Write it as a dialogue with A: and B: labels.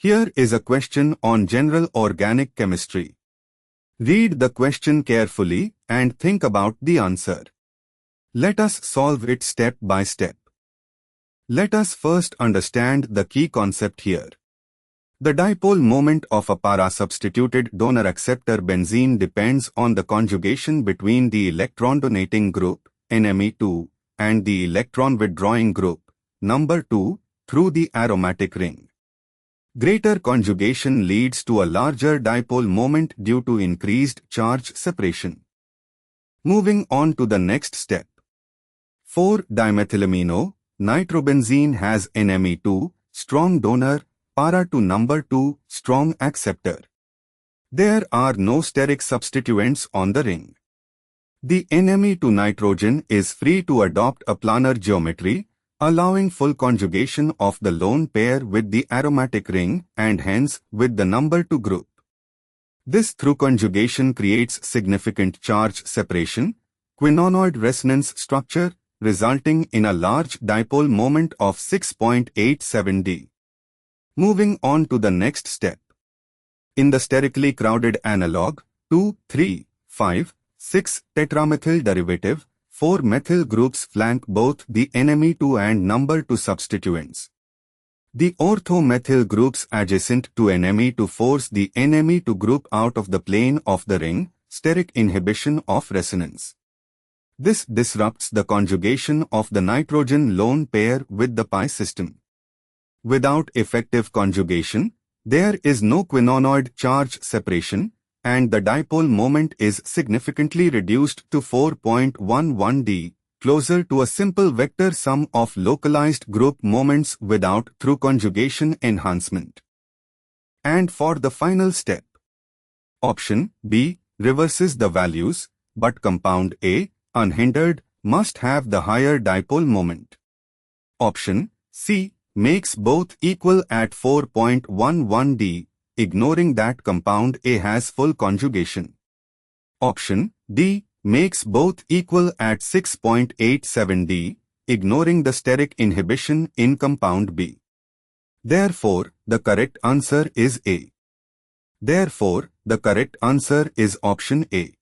A: Here is a question on general organic chemistry. Read the question carefully and think about the answer. Let us solve it step by step. Let us first understand the key concept here. The dipole moment of a para-substituted donor-acceptor benzene depends on the conjugation between the electron-donating group, NME2, and the electron-withdrawing group, number 2, through the aromatic ring. Greater conjugation leads to a larger dipole moment due to increased charge separation. Moving on to the next step. 4-dimethylamino, nitrobenzene has NME2, strong donor, para to number 2, strong acceptor. There are no steric substituents on the ring. The NME2 nitrogen is free to adopt a planar geometry, allowing full conjugation of the lone pair with the aromatic ring and hence with the number 2 group. This through conjugation creates significant charge separation, quinonoid resonance structure, resulting in a large dipole moment of 6.87 D. Moving on to the next step. In the sterically crowded analog, 2, 3, 5, 6 tetramethyl derivative, 4 methyl groups flank both the NME2 and number 2 substituents. The ortho-methyl groups adjacent to NME2 force the NME2 group out of the plane of the ring, steric inhibition of resonance. This disrupts the conjugation of the nitrogen lone pair with the pi system. Without effective conjugation, there is no quinonoid charge separation, and the dipole moment is significantly reduced to 4.11 D, closer to a simple vector sum of localized group moments without through conjugation enhancement. And for the final step, option B reverses the values, but compound A, unhindered, must have the higher dipole moment. Option C makes both equal at 4.11 D, ignoring that compound A has full conjugation. Option D makes both equal at 6.87 D, ignoring the steric inhibition in compound B. Therefore, the correct answer is A. Therefore, the correct answer is option A.